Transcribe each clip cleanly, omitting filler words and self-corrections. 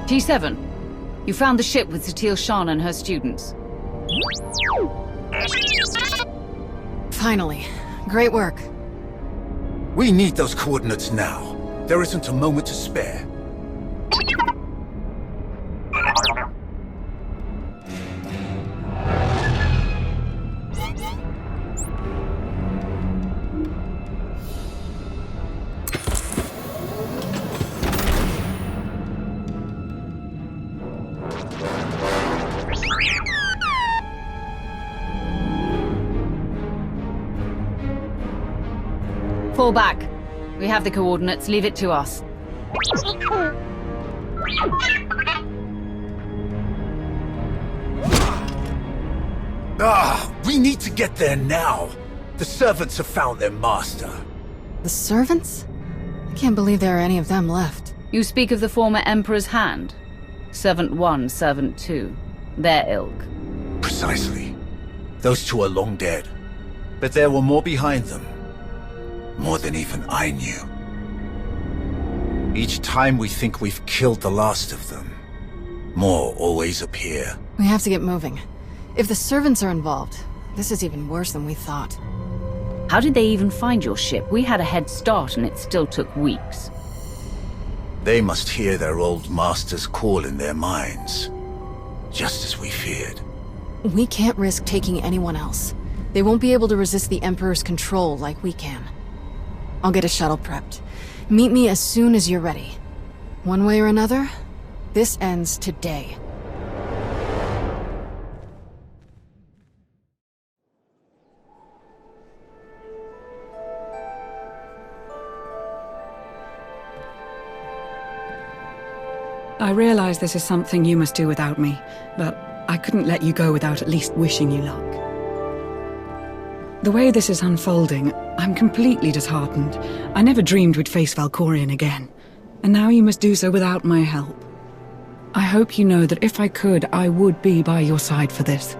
T7, you found the ship with Satil Shan and her students. Finally. Great work. We need those coordinates now. There isn't a moment to spare. Fall back. We have the coordinates. Leave it to us. We need to get there now. The servants have found their master. The servants? I can't believe there are any of them left. You speak of the former Emperor's Hand. Servant 1, Servant 2. Their ilk. Precisely. Those two are long dead. But there were more behind them. More than even I knew. Each time we think we've killed the last of them, more always appear. We have to get moving. If the servants are involved, this is even worse than we thought. How did they even find your ship? We had a head start and it still took weeks. They must hear their old master's call in their minds. Just as we feared. We can't risk taking anyone else. They won't be able to resist the Emperor's control like we can. I'll get a shuttle prepped. Meet me as soon as you're ready. One way or another, this ends today. I realize this is something you must do without me, but I couldn't let you go without at least wishing you luck. The way this is unfolding, I'm completely disheartened. I never dreamed we'd face Valkorion again, and now you must do so without my help. I hope you know that if I could, I would be by your side for this.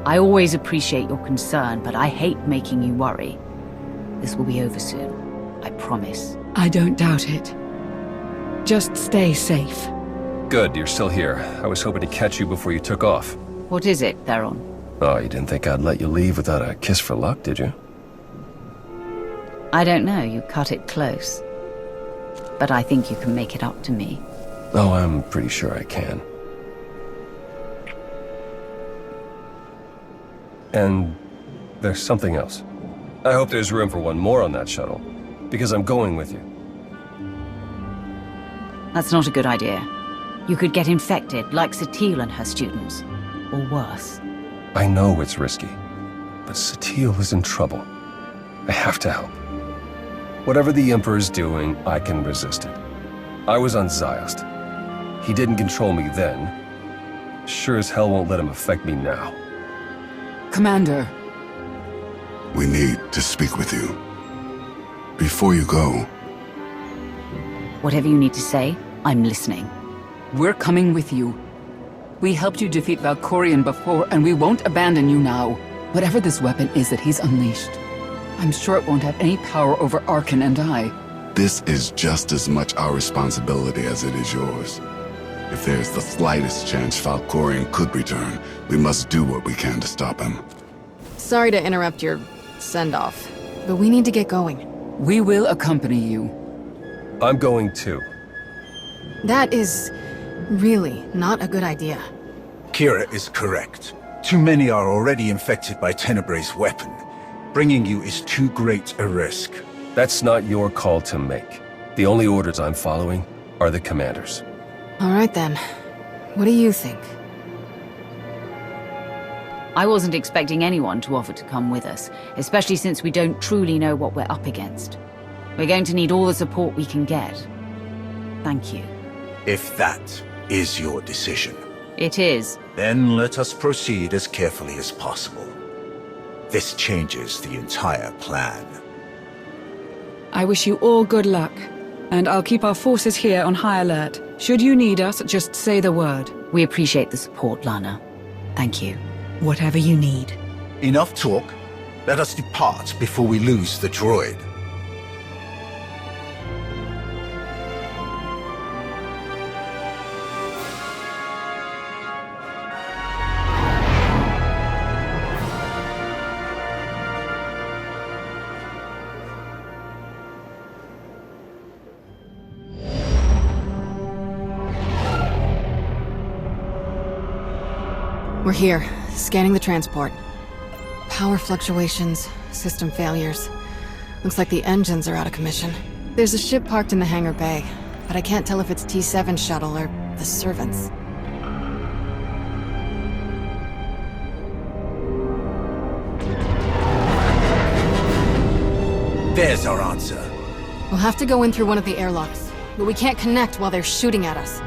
I always appreciate your concern, but I hate making you worry. This will be over soon. I promise. I don't doubt it. Just stay safe. Good, you're still here. I was hoping to catch you before you took off. What is it, Theron? Oh, you didn't think I'd let you leave without a kiss for luck, did you? I don't know, you cut it close. But I think you can make it up to me. Oh, I'm pretty sure I can. And there's something else. I hope there's room for one more on that shuttle, because I'm going with you. That's not a good idea. You could get infected, like Satil and her students. Or worse. I know it's risky, but Satil is in trouble. I have to help. Whatever the Emperor's doing, I can resist it. I was on Ziost. He didn't control me then. Sure as hell won't let him affect me now. Commander. We need to speak with you. Before you go... Whatever you need to say, I'm listening. We're coming with you. We helped you defeat Valkorion before, and we won't abandon you now. Whatever this weapon is that he's unleashed, I'm sure it won't have any power over Arkan and I. This is just as much our responsibility as it is yours. If there's the slightest chance Valkorion could return, we must do what we can to stop him. Sorry to interrupt your send-off, but we need to get going. We will accompany you. I'm going too. That is really not a good idea. Kira is correct. Too many are already infected by Tenebrae's weapon. Bringing you is too great a risk. That's not your call to make. The only orders I'm following are the commander's. All right then. What do you think? I wasn't expecting anyone to offer to come with us, especially since we don't truly know what we're up against. We're going to need all the support we can get. Thank you. If that is your decision. It is. Then let us proceed as carefully as possible. This changes the entire plan. I wish you all good luck, and I'll keep our forces here on high alert. Should you need us, just say the word. We appreciate the support, Lana. Thank you. Whatever you need. Enough talk. Let us depart before we lose the droid. We're here, scanning the transport. Power fluctuations, system failures. Looks like the engines are out of commission. There's a ship parked in the hangar bay, but I can't tell if it's T7 shuttle or the servants. There's our answer. We'll have to go in through one of the airlocks, but we can't connect while they're shooting at us.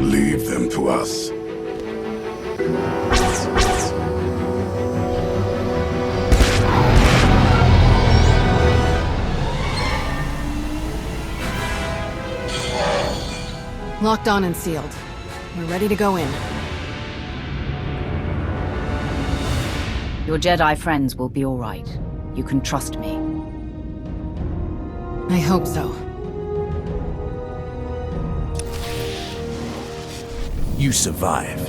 Leave them to us. Locked on and sealed. We're ready to go in. Your Jedi friends will be all right. You can trust me. I hope so. You survived.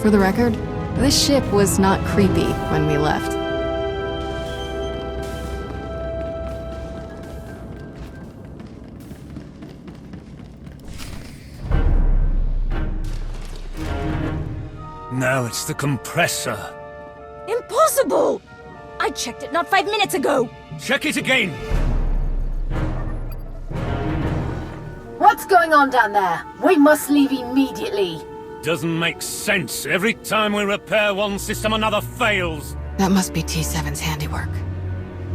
For the record, this ship was not creepy when we left. Now it's the compressor. Impossible! I checked it not 5 minutes ago! Check it again! What's going on down there? We must leave immediately. Doesn't make sense. Every time we repair one system, another fails. That must be T7's handiwork.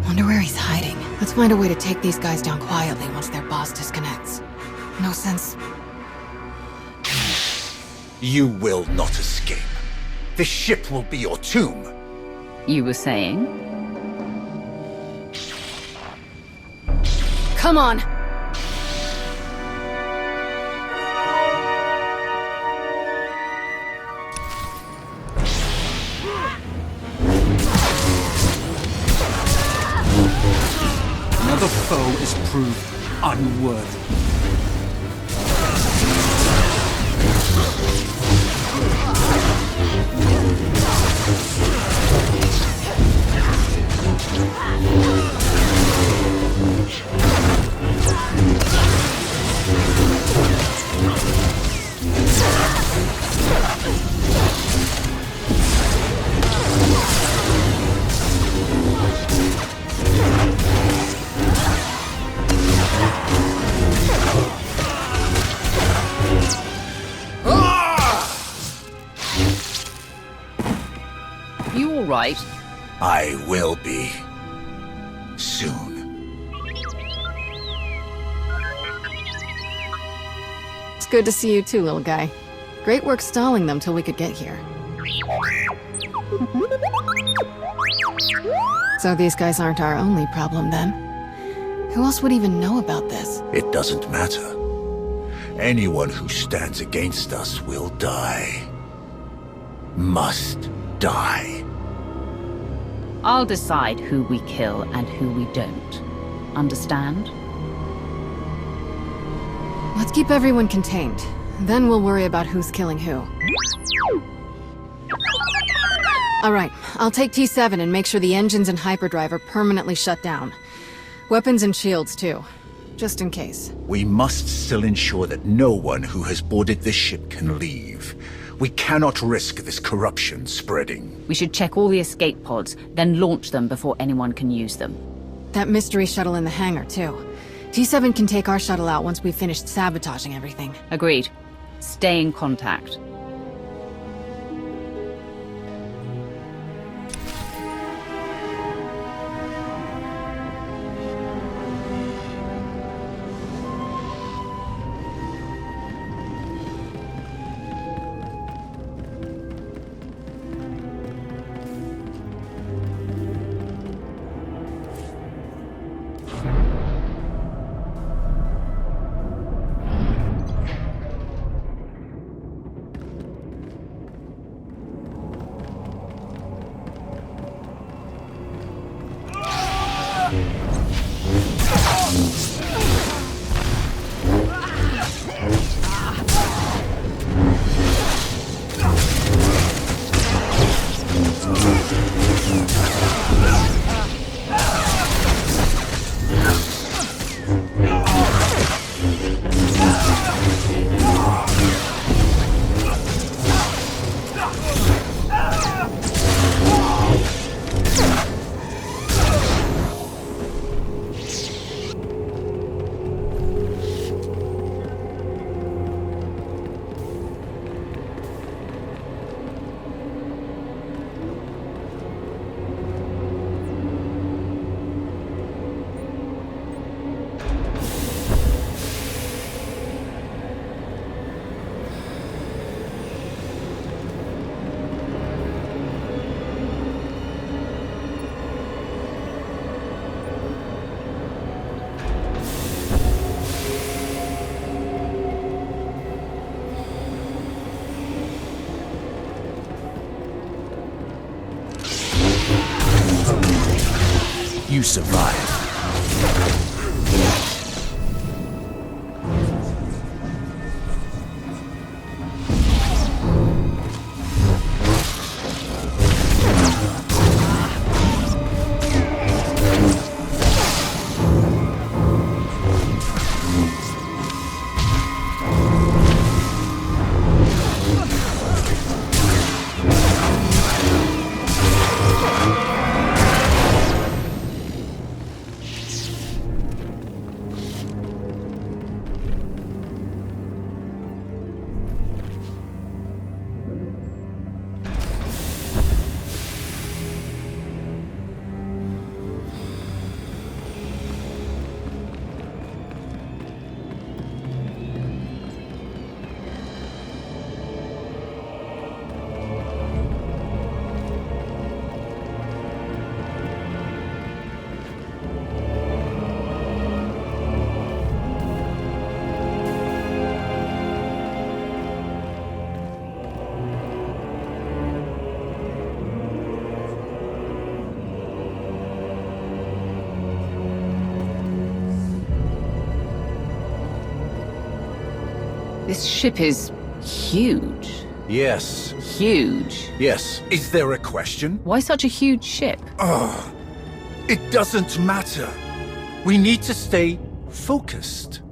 Wonder where he's hiding. Let's find a way to take these guys down quietly once their boss disconnects. No sense. You will not escape. This ship will be your tomb. You were saying? Come on! Another foe is proved unworthy. You all right? I will be. Soon. It's good to see you too, little guy. Great work stalling them till we could get here. So these guys aren't our only problem then. Who else would even know about this? It doesn't matter. Anyone who stands against us will die. Must die. I'll decide who we kill and who we don't. Understand? Let's keep everyone contained. Then we'll worry about who's killing who. Alright, I'll take T7 and make sure the engines and hyperdrive are permanently shut down. Weapons and shields, too. Just in case. We must still ensure that no one who has boarded this ship can leave. We cannot risk this corruption spreading. We should check all the escape pods, then launch them before anyone can use them. That mystery shuttle in the hangar, too. T7 can take our shuttle out once we've finished sabotaging everything. Agreed. Stay in contact. survive. This ship is huge. Yes. Huge. Yes. Is there a question? Why such a huge ship? Oh, it doesn't matter. We need to stay focused.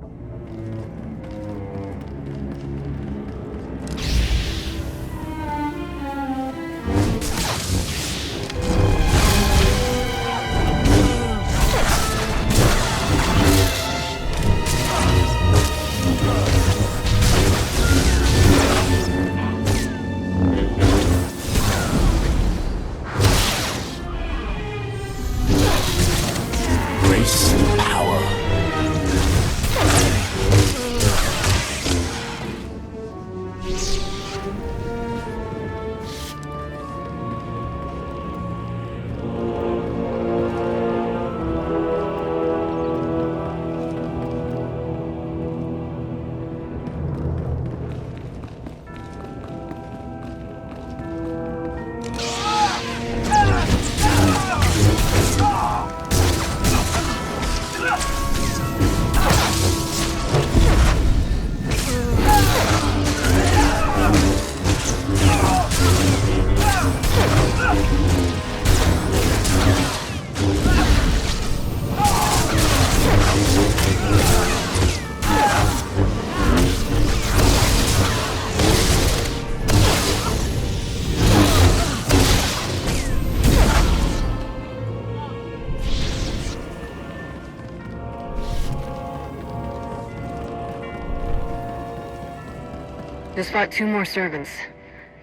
Just fought 2 more servants.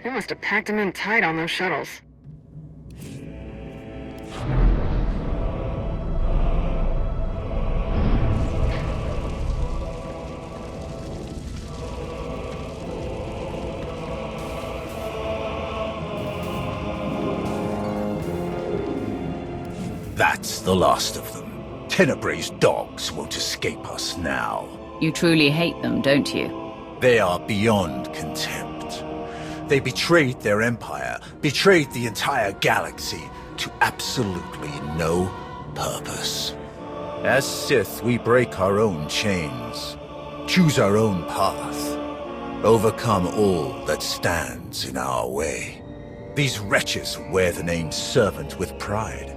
They must have packed them in tight on those shuttles. That's the last of them. Tenebrae's dogs won't escape us now. You truly hate them, don't you? They are beyond contempt. They betrayed their empire, betrayed the entire galaxy, to absolutely no purpose. As Sith, we break our own chains, choose our own path, overcome all that stands in our way. These wretches wear the name Servant with pride.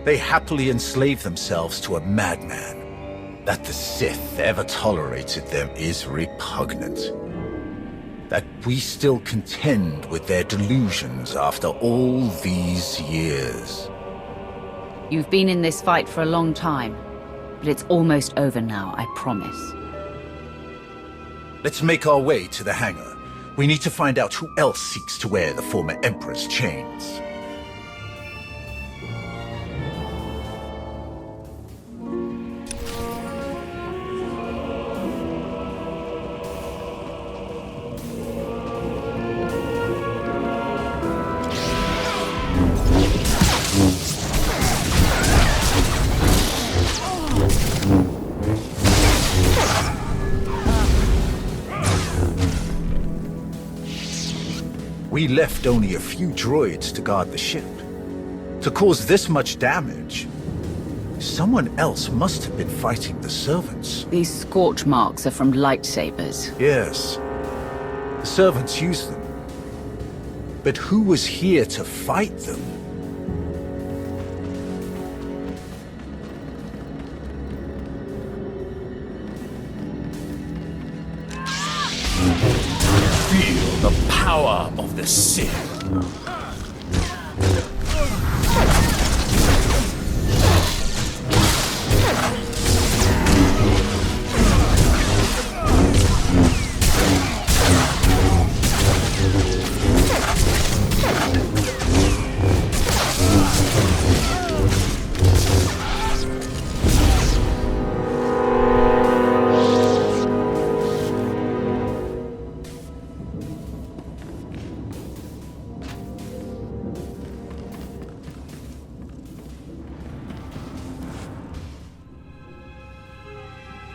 They happily enslave themselves to a madman. That the Sith ever tolerated them is repugnant. That we still contend with their delusions after all these years. You've been in this fight for a long time, but it's almost over now, I promise. Let's make our way to the hangar. We need to find out who else seeks to wear the former Emperor's chains. We left only a few droids to guard the ship. To cause this much damage, Someone else must have been fighting the servants. These scorch marks are from lightsabers. Yes. The servants used them. But who was here to fight them? Feel the power of the Sith.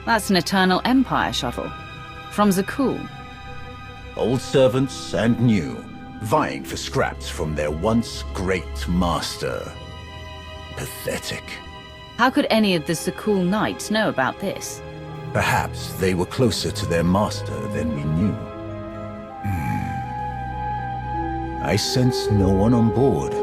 That's an Eternal Empire shuttle. From Zakul. Old servants and new, vying for scraps from their once great master. Pathetic. How could any of the Zakul Knights know about this? Perhaps they were closer to their master than we knew. I sense no one on board.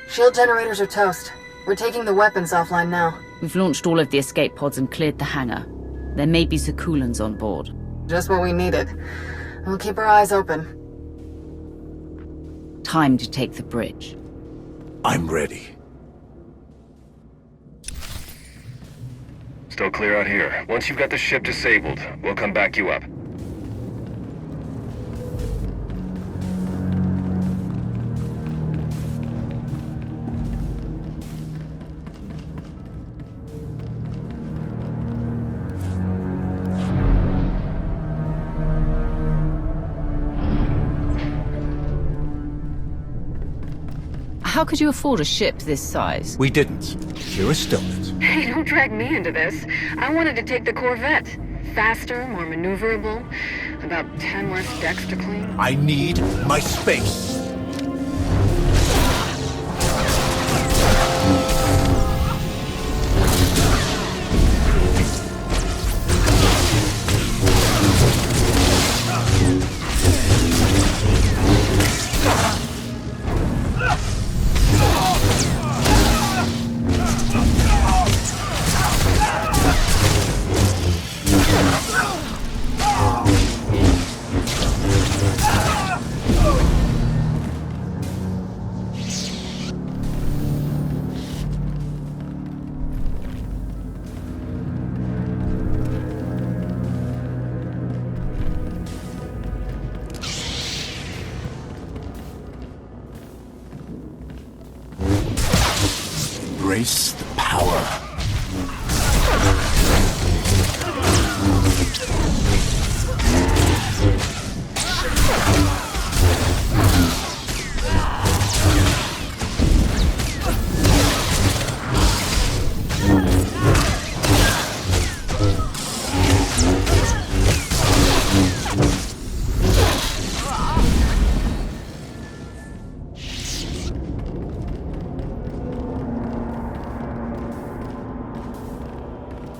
Shield generators are toast. We're taking the weapons offline now. We've launched all of the escape pods and cleared the hangar. There may be Zakulans on board. Just what we needed. We'll keep our eyes open. Time to take the bridge. I'm ready. Still clear out here. Once you've got the ship disabled, we'll come back you up. How could you afford a ship this size? We didn't. You're a stoned. Hey, don't drag me into this. I wanted to take the Corvette. Faster, more maneuverable, about 10 less decks to clean. I need my space. Embrace the power.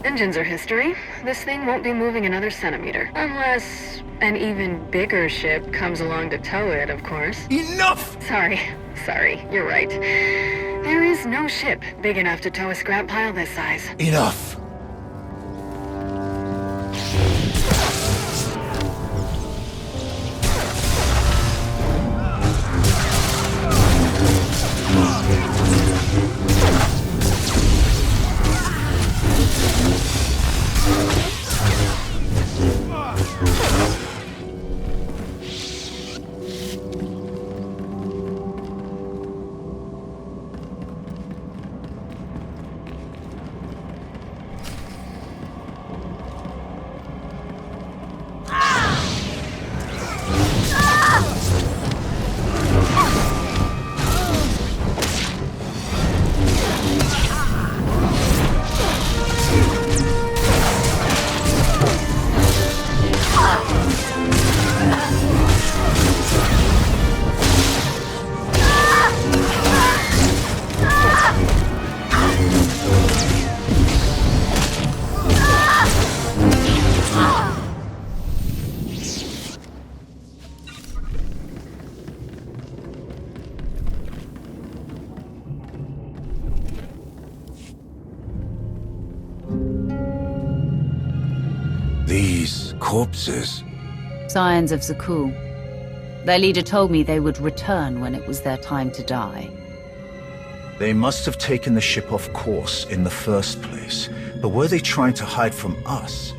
Engines are history. This thing won't be moving another centimeter. Unless an even bigger ship comes along to tow it, of course. Enough! Sorry, you're right. There is no ship big enough to tow a scrap pile this size. Enough! These corpses... Scions of Zakul. Their leader told me they would return when it was their time to die. They must have taken the ship off course in the first place. But were they trying to hide from us?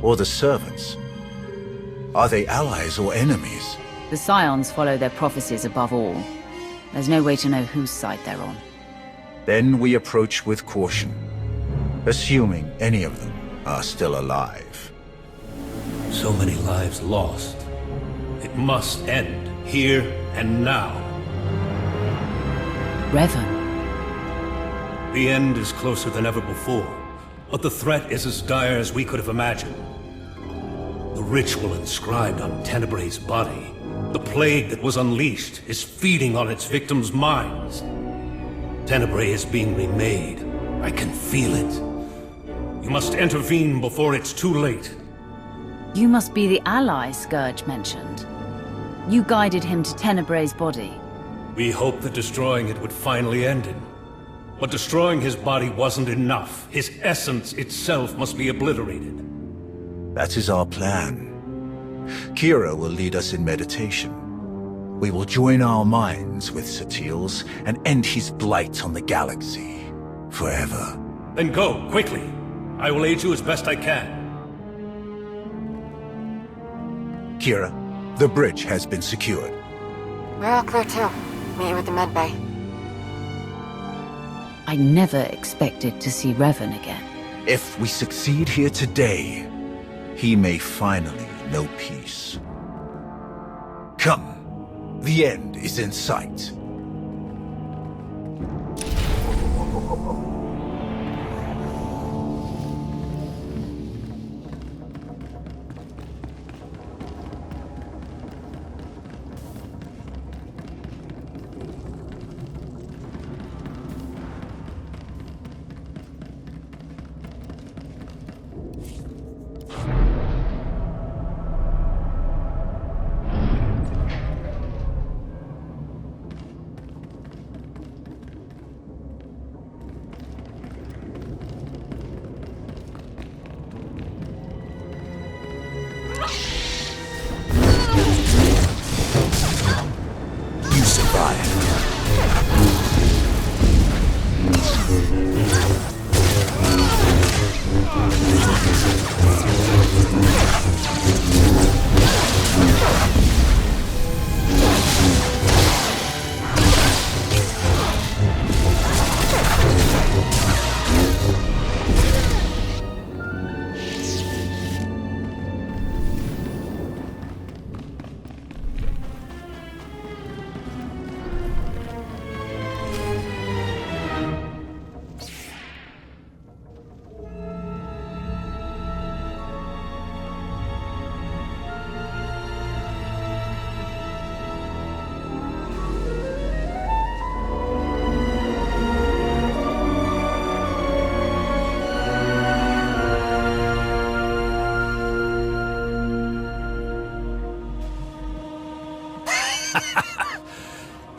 Or the servants? Are they allies or enemies? The Scions follow their prophecies above all. There's no way to know whose side they're on. Then we approach with caution, assuming any of them are still alive. So many lives lost. It must end, here and now. Revan. The end is closer than ever before, but the threat is as dire as we could have imagined. The ritual inscribed on Tenebrae's body, the plague that was unleashed, is feeding on its victims' minds. Tenebrae is being remade. I can feel it. You must intervene before it's too late. You must be the ally Scourge mentioned. You guided him to Tenebrae's body. We hoped that destroying it would finally end him. But destroying his body wasn't enough. His essence itself must be obliterated. That is our plan. Kira will lead us in meditation. We will join our minds with Sathiel's and end his blight on the galaxy. Forever. Then go, quickly. I will aid you as best I can. Kira, the bridge has been secured. We're all clear too. Meet you at the medbay. I never expected to see Revan again. If we succeed here today, he may finally know peace. Come. The end is in sight.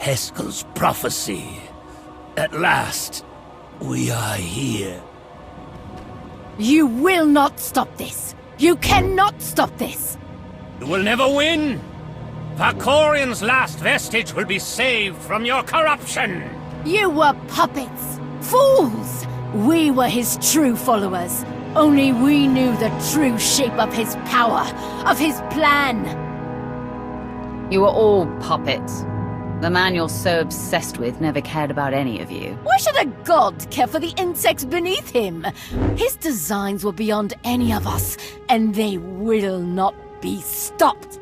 Heskel's prophecy. At last, we are here. You will not stop this. You cannot stop this. You will never win. Valkorian's last vestige will be saved from your corruption. You were puppets. Fools. We were his true followers. Only we knew the true shape of his power, of his plan. You were all puppets. The man you're so obsessed with never cared about any of you. Why should a god care for the insects beneath him? His designs were beyond any of us, and they will not be stopped.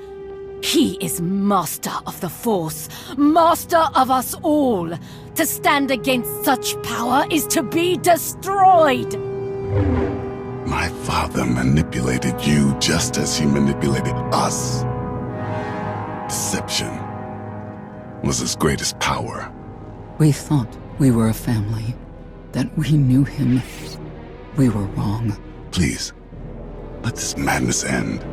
He is master of the Force, master of us all. To stand against such power is to be destroyed. My father manipulated you just as he manipulated us. Deception was his greatest power. We thought we were a family, that we knew him. We were wrong. Please, let this madness end.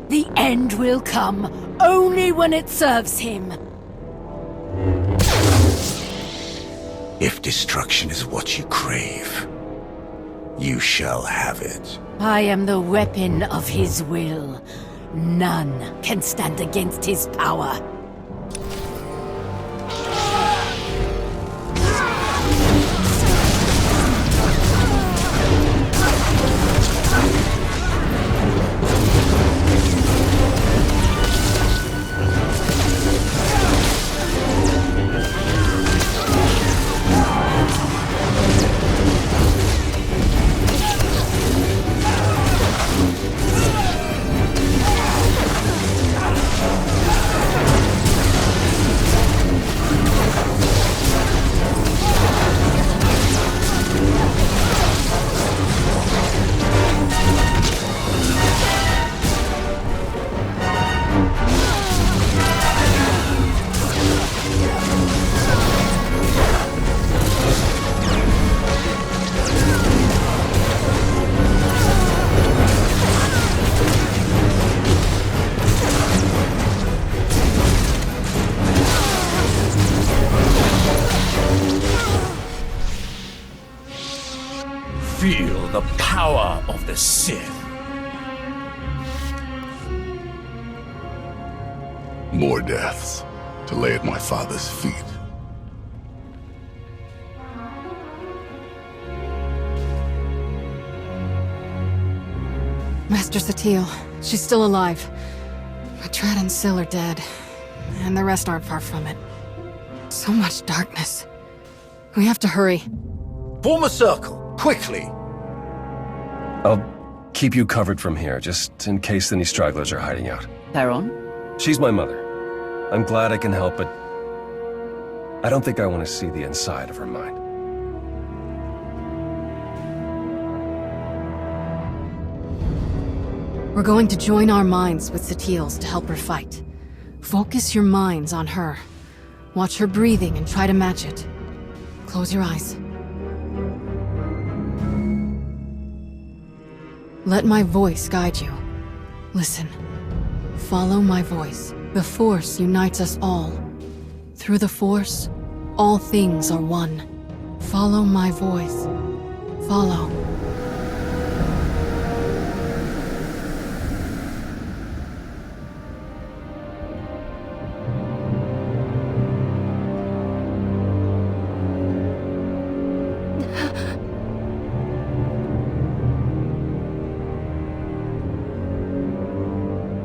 The end will come only when it serves him. If destruction is what you crave, you shall have it. I am the weapon of his will. None can stand against his power. Feel the power of the Sith. More deaths to lay at my father's feet. Master Satele, she's still alive. But Trad and Syl are dead, and the rest aren't far from it. So much darkness. We have to hurry. Form a circle, quickly. I'll keep you covered from here, just in case any stragglers are hiding out. Theron? She's my mother. I'm glad I can help, but I don't think I want to see the inside of her mind. We're going to join our minds with Satele's to help her fight. Focus your minds on her. Watch her breathing and try to match it. Close your eyes. Let my voice guide you. Listen. Follow my voice. The Force unites us all. Through the Force, all things are one. Follow my voice. Follow.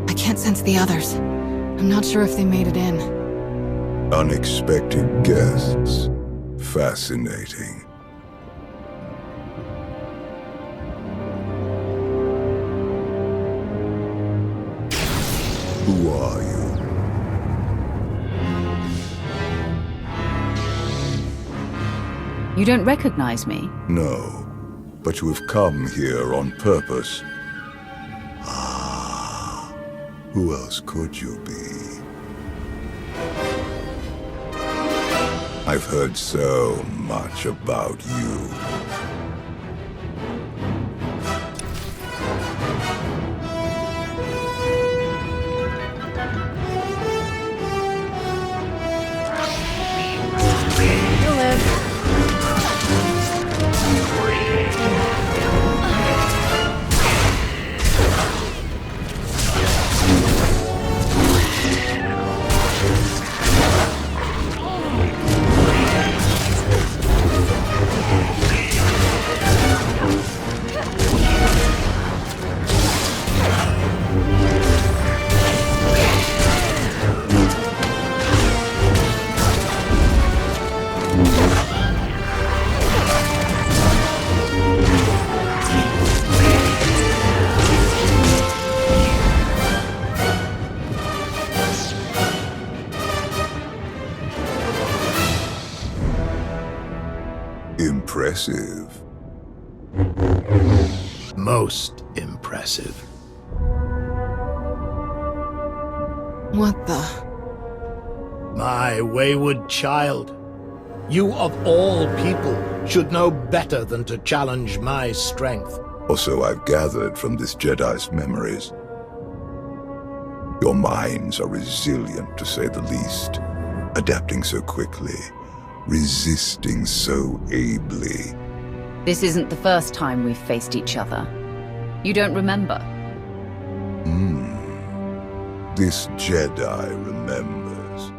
I can't sense the others. I'm not sure if they made it in. Unexpected guests. Fascinating. Who are you? You don't recognize me? No, but you have come here on purpose. Who else could you be? I've heard so much about you. Impressive. Most impressive. What the? My wayward child. You of all people should know better than to challenge my strength. Also, I've gathered from this Jedi's memories. Your minds are resilient, to say the least. Adapting so quickly. Resisting so ably. This isn't the first time we've faced each other. You don't remember? This Jedi remembers,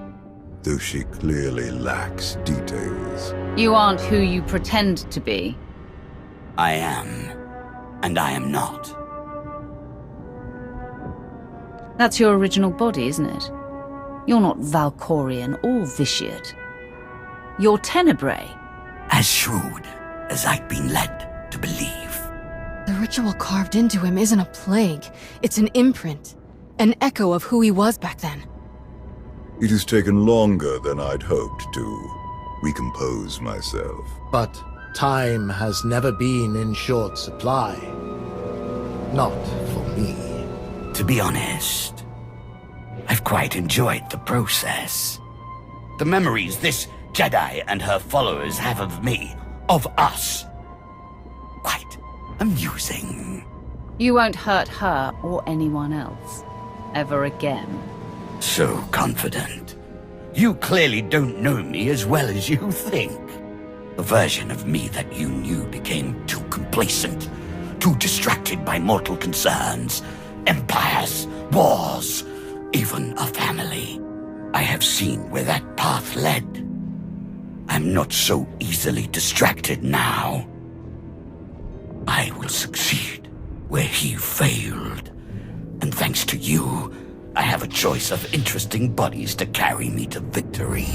though she clearly lacks details. You aren't who you pretend to be. I am, and I am not. That's your original body, isn't it? You're not Valkorian or Vitiate. You're Tenebrae. As shrewd as I've been led to believe. The ritual carved into him isn't a plague. It's an imprint. An echo of who he was back then. It has taken longer than I'd hoped to recompose myself. But time has never been in short supply. Not for me. To be honest, I've quite enjoyed the process. The memories this Jedi and her followers have of me, of us. Quite amusing. You won't hurt her or anyone else. Ever again. So confident. You clearly don't know me as well as you think. The version of me that you knew became too complacent, too distracted by mortal concerns, empires, wars, even a family. I have seen where that path led. I'm not so easily distracted now. I will succeed where he failed. And thanks to you, I have a choice of interesting bodies to carry me to victory.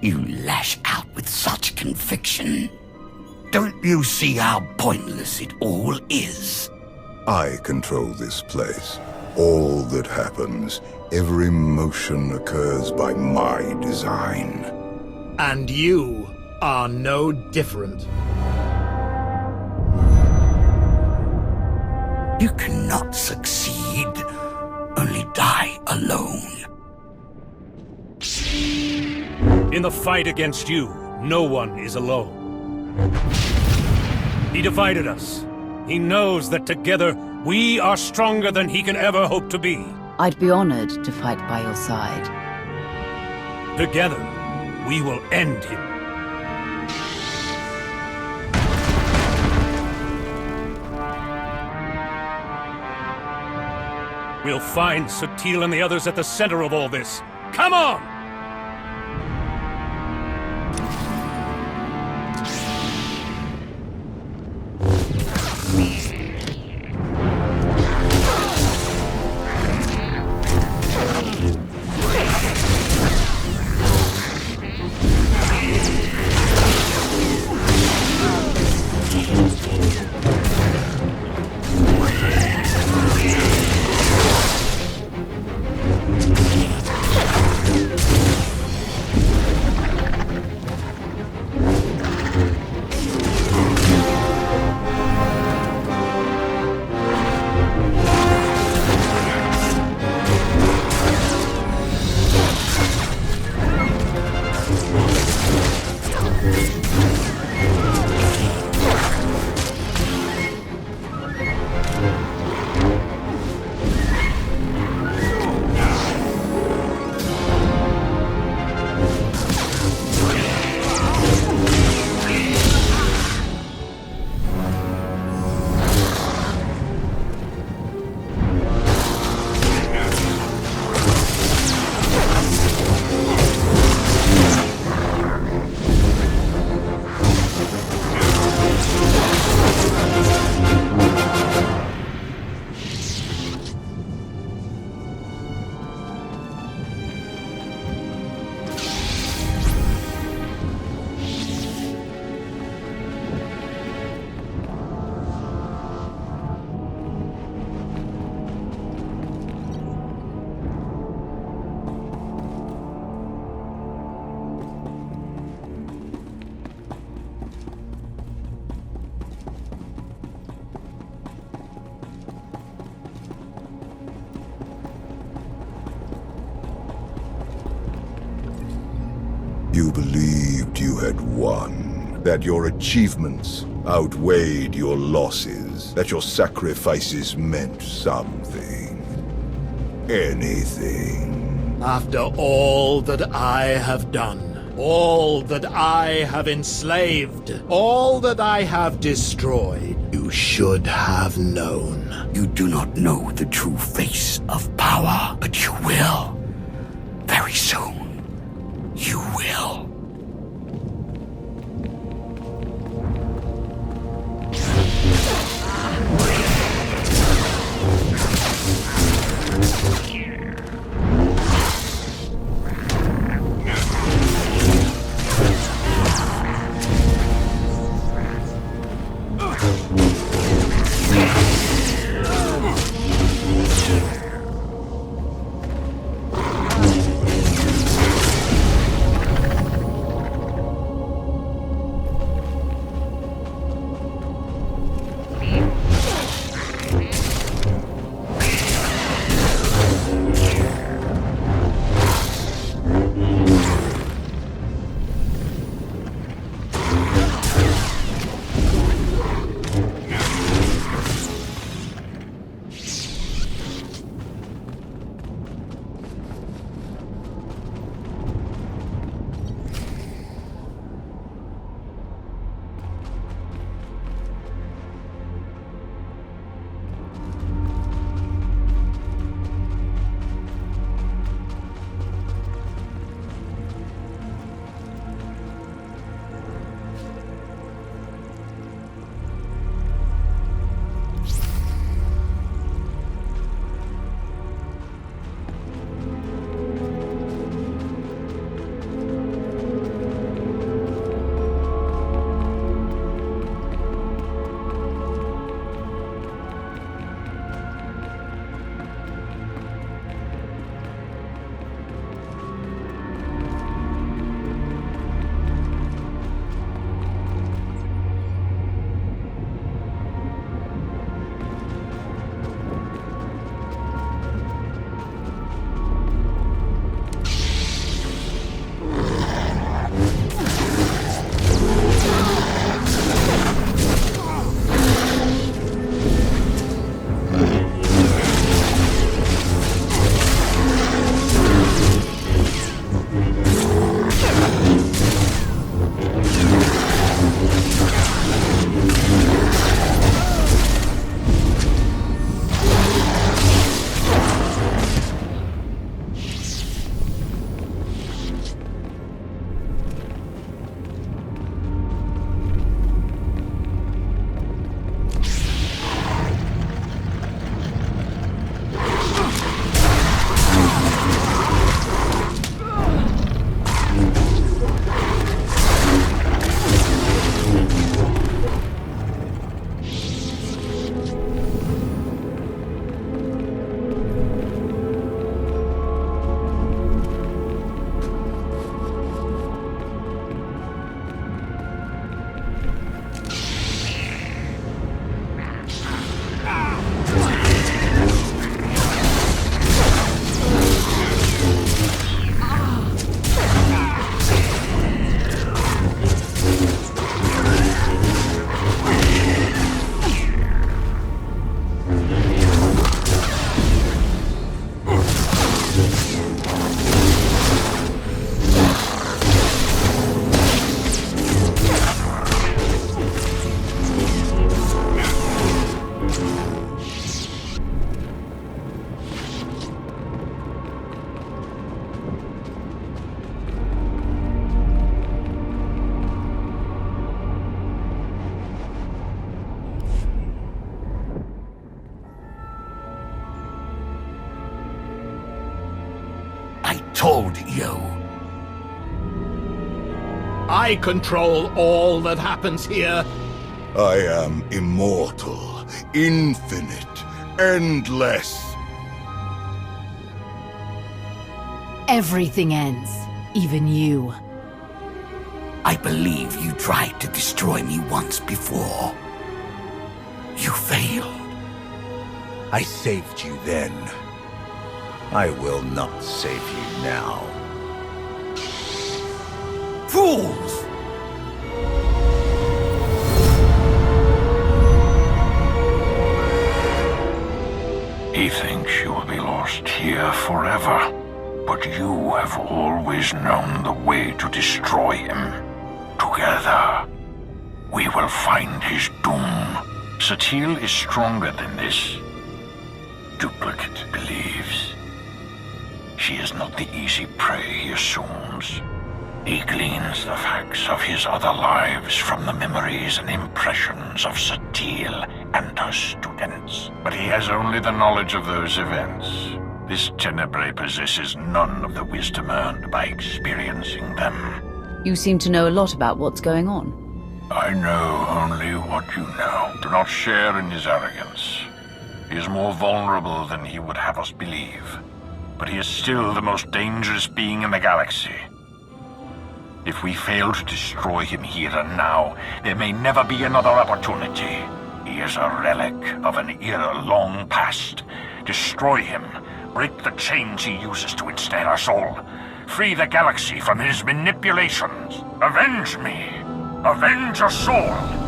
You lash out with such conviction. Don't you see how pointless it all is? I control this place. All that happens, every motion occurs by my design. And you are no different. You cannot succeed, only die alone. In the fight against you, no one is alone. He divided us. He knows that together, we are stronger than he can ever hope to be. I'd be honored to fight by your side. Together, we will end him. We'll find Sutil and the others at the center of all this. Come on! You believed you had won, that your achievements outweighed your losses, that your sacrifices meant something. Anything. After all that I have done, all that I have enslaved, all that I have destroyed, you should have known. You do not know the true face of power, but you will. Very soon. You will. told you. I control all that happens here. I am immortal, infinite, endless. Everything ends, even you. I believe you tried to destroy me once before. You failed. I saved you then. I will not save you now. Fools! He thinks you will be lost here forever, but you have always known the way to destroy him. Together, we will find his doom. Satele is stronger than this. Duplicate believes. She is not the easy prey he assumes. He gleans the facts of his other lives from the memories and impressions of Satele and her students. But he has only the knowledge of those events. This Tenebrae possesses none of the wisdom earned by experiencing them. You seem to know a lot about what's going on. I know only what you know. Do not share in his arrogance. He is more vulnerable than he would have us believe. But he is still the most dangerous being in the galaxy. If we fail to destroy him here and now, there may never be another opportunity. He is a relic of an era long past. Destroy him. Break the chains he uses to ensnare us all. Free the galaxy from his manipulations. Avenge me. Avenge us all.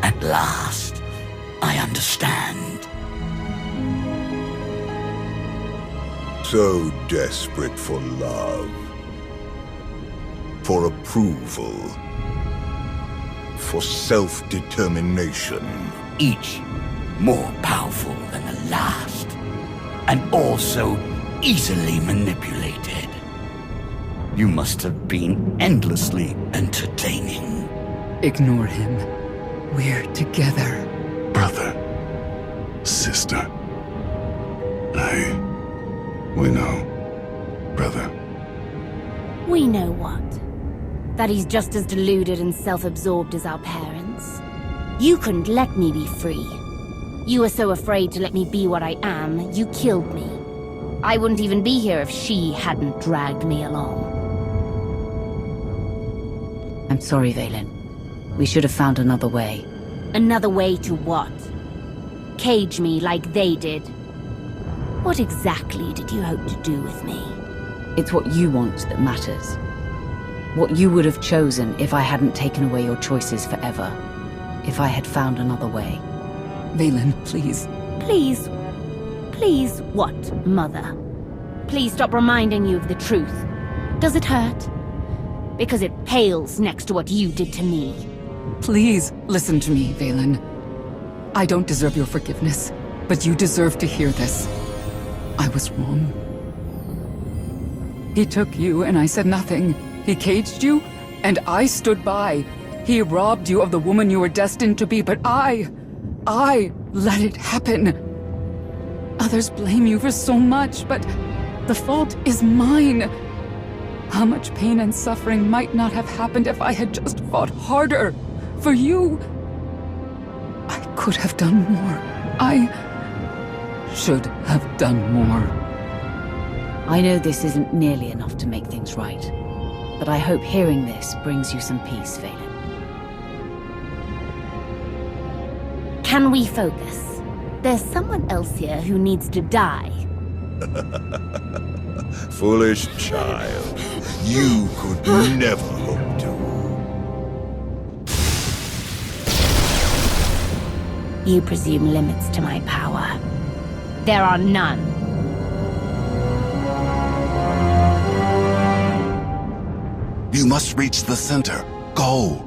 At last, I understand. So desperate for love, for approval, for self-determination. Each more powerful than the last, and also easily manipulated. You must have been endlessly entertaining. Ignore him. We're together. Brother, sister. We know, brother. We know what? That he's just as deluded and self-absorbed as our parents. You couldn't let me be free. You were so afraid to let me be what I am, you killed me. I wouldn't even be here if she hadn't dragged me along. I'm sorry, Vaylin. We should have found another way. Another way to what? Cage me like they did? What exactly did you hope to do with me? It's what you want that matters. What you would have chosen if I hadn't taken away your choices forever. If I had found another way. Vaylin, please. Please? Please what, Mother? Please stop reminding you of the truth. Does it hurt? Because it pales next to what you did to me. Please, listen to me, Vaylin. I don't deserve your forgiveness, but you deserve to hear this. I was wrong. He took you and I said nothing. He caged you and I stood by. He robbed you of the woman you were destined to be, but I let it happen. Others blame you for so much, but the fault is mine. How much pain and suffering might not have happened if I had just fought harder for you. I could have done more. I should have done more. I know this isn't nearly enough to make things right, but I hope hearing this brings you some peace, Valen. Can we focus? There's someone else here who needs to die. Foolish child. You could never hope to. You presume limits to my power. There are none. You must reach the center. Go.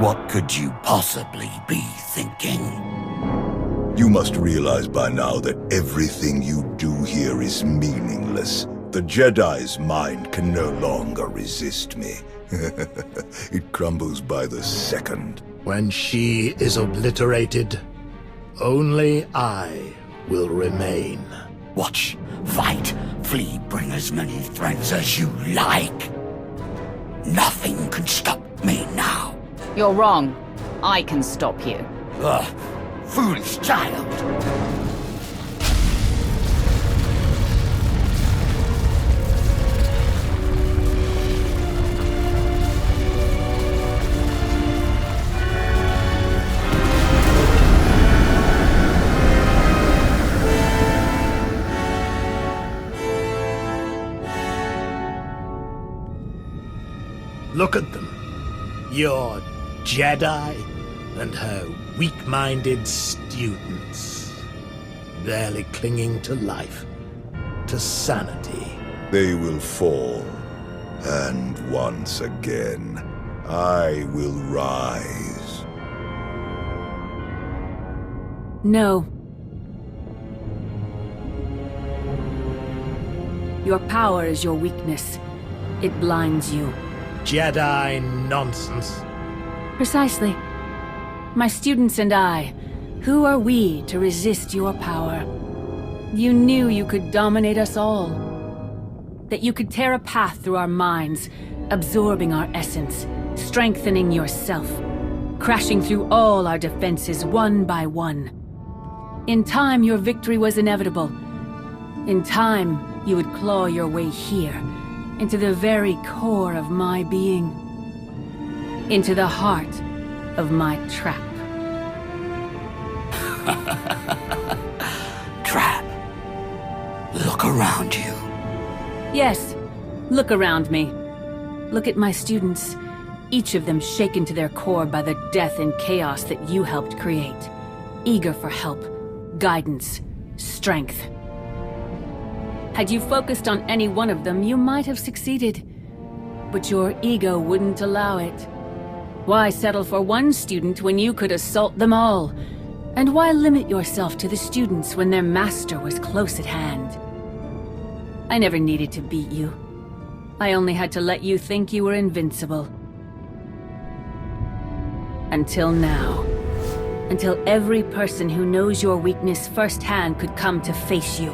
What could you possibly be thinking? You must realize by now that everything you do here is meaningless. The Jedi's mind can no longer resist me. It crumbles by the second. When she is obliterated, only I will remain. Watch, fight, flee, bring as many threats as you like. Nothing can stop me now. You're wrong. I can stop you. Ugh, foolish child. Look at them. Your Jedi and her weak-minded students. Barely clinging to life, to sanity. They will fall. And once again, I will rise. No. Your power is your weakness. It blinds you. Jedi nonsense. Precisely. My students and I, who are we to resist your power? You knew you could dominate us all. That you could tear a path through our minds, absorbing our essence, strengthening yourself, crashing through all our defenses one by one. In time, your victory was inevitable. In time, you would claw your way here, into the very core of my being. Into the heart of my trap. Trap. Look around you. Yes, look around me. Look at my students, each of them shaken to their core by the death and chaos that you helped create. Eager for help, guidance, strength. Had you focused on any one of them, you might have succeeded. But your ego wouldn't allow it. Why settle for one student when you could assault them all? And why limit yourself to the students when their master was close at hand? I never needed to beat you. I only had to let you think you were invincible. Until now. Until every person who knows your weakness firsthand could come to face you.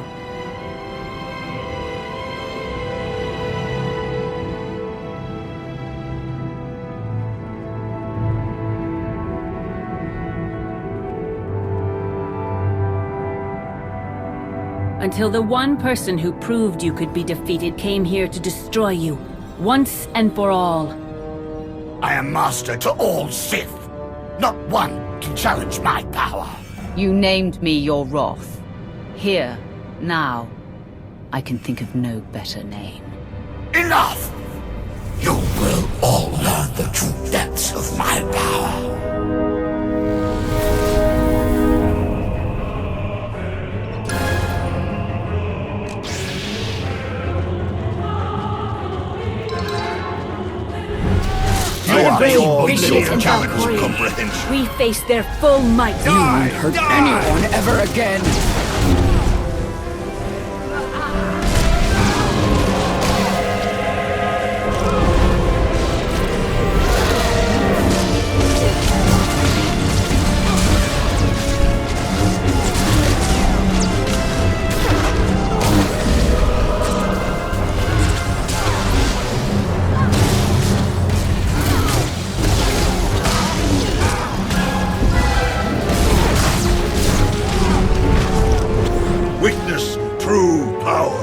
Until the one person who proved you could be defeated came here to destroy you, once and for all. I am master to all Sith. Not one can challenge my power. You named me your wrath. Here, now, I can think of no better name. Enough! You will all learn the true depths of my power. We face their full might. You won't hurt anyone ever again. Witness true power.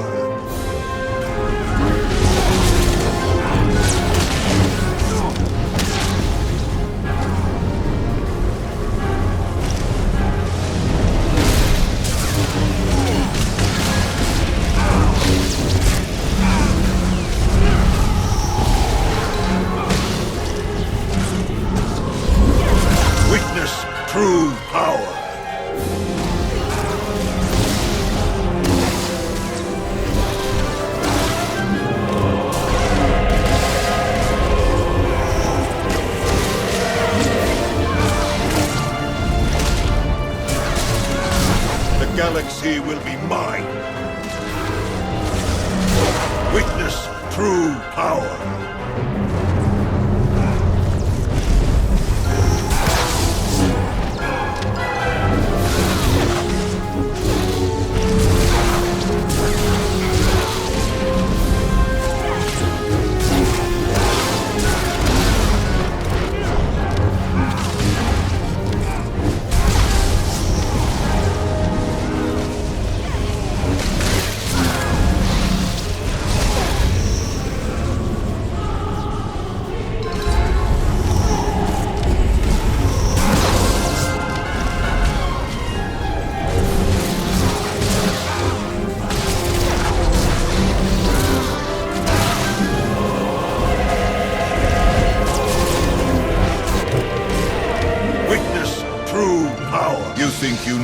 Witness true power. The galaxy will be mine. Witness true power.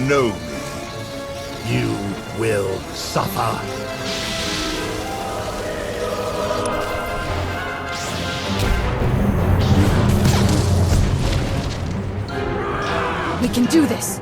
know me. You will suffer. We can do this.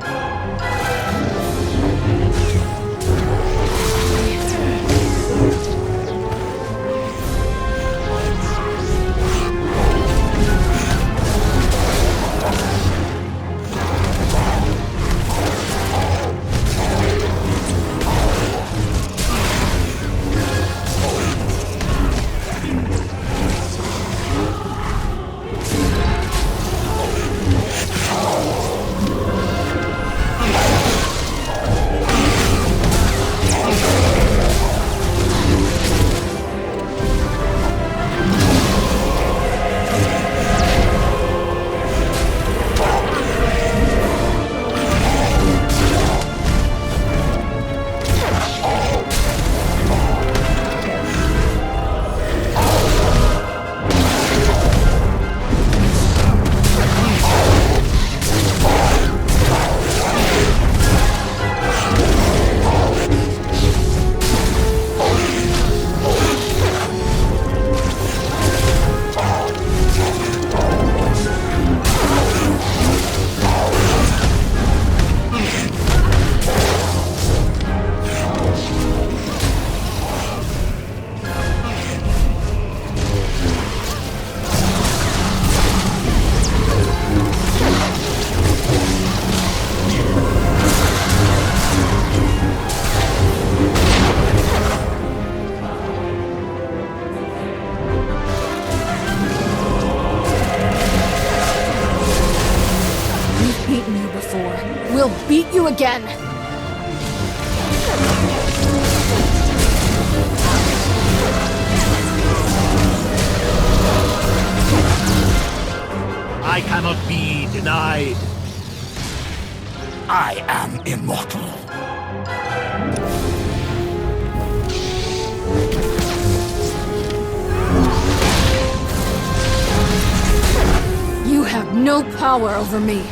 We'll beat you again! I cannot be denied. I am immortal. You have no power over me.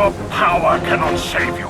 Your power cannot save you.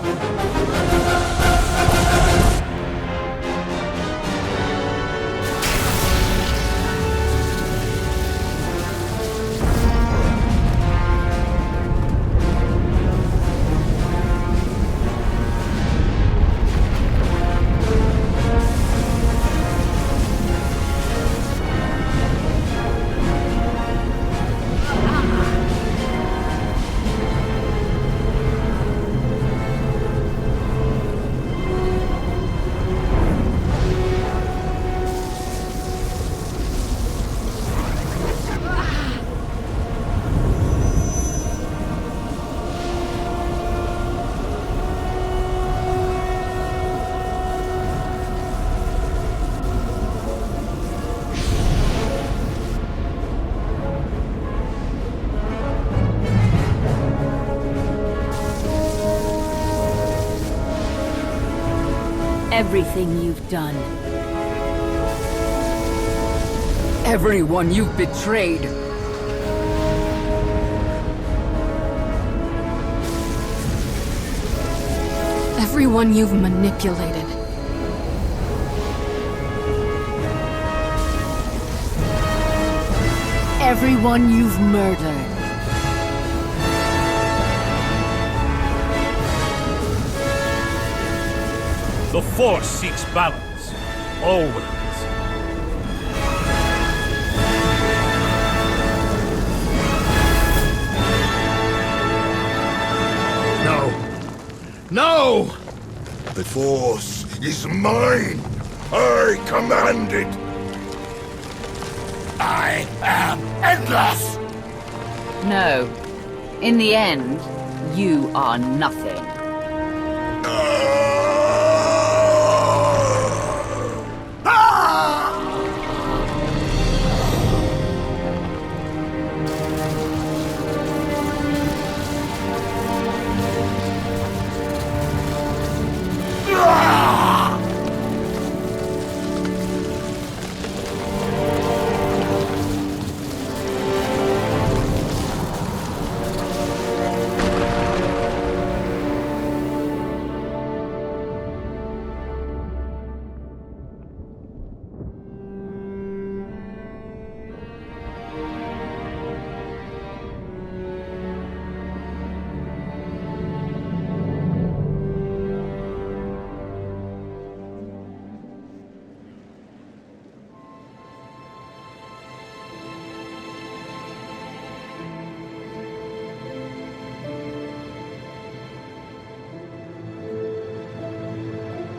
Everything you've done. Everyone you've betrayed. Everyone you've manipulated. Everyone you've murdered. The Force seeks balance. Always. No! The Force is mine! I command it! I am endless! No. In the end, you are nothing.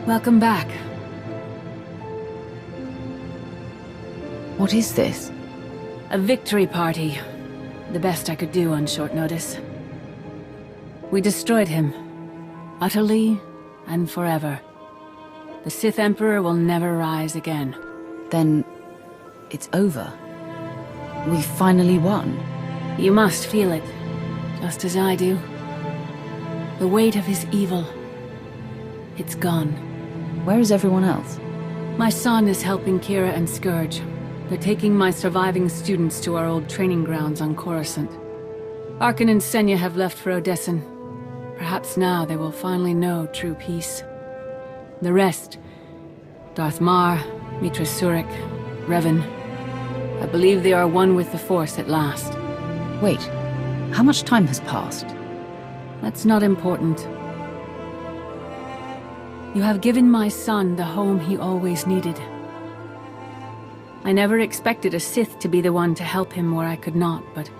Welcome back. What is this? A victory party. The best I could do on short notice. We destroyed him. Utterly and forever. The Sith Emperor will never rise again. Then it's over. We finally won. You must feel it, just as I do. The weight of his evil. It's gone. Where is everyone else? My son is helping Kira and Scourge. They're taking my surviving students to our old training grounds on Coruscant. Arkan and Senya have left for Odessen. Perhaps now they will finally know true peace. The rest, Darth Mar, Mitra Surik, Revan, I believe they are one with the Force at last. Wait, how much time has passed? That's not important. You have given my son the home he always needed. I never expected a Sith to be the one to help him where I could not, but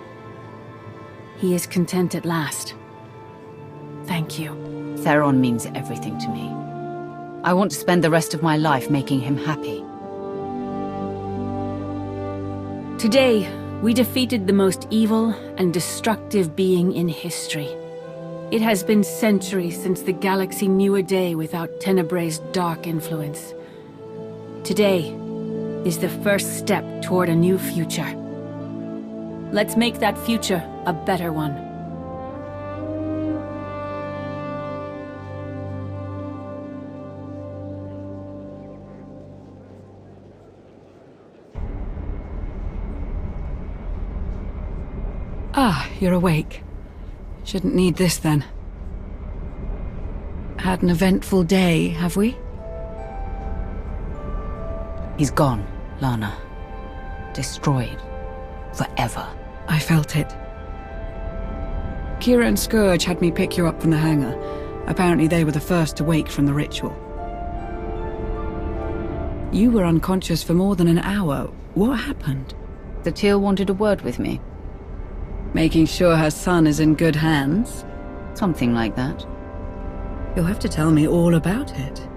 he is content at last. Thank you. Theron means everything to me. I want to spend the rest of my life making him happy. Today, we defeated the most evil and destructive being in history. It has been centuries since the galaxy knew a day without Tenebrae's dark influence. Today is the first step toward a new future. Let's make that future a better one. Ah, you're awake. Shouldn't need this then. had an eventful day, have we? He's gone, Lana. Destroyed. Forever. I felt it. Kira and Scourge had me pick you up from the hangar. Apparently they were the first to wake from the ritual. You were unconscious for more than an hour. What happened? The Teal wanted a word with me. Making sure her son is in good hands? Something like that. You'll have to tell me all about it.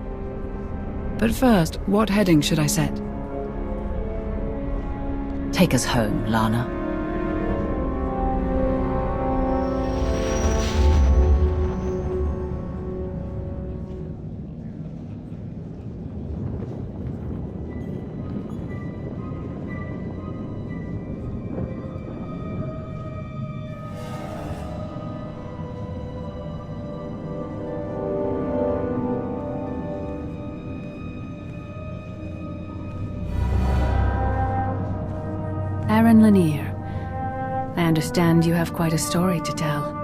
But first, what heading should I set? Take us home, Lana. Aaron Lanier. I understand you have quite a story to tell.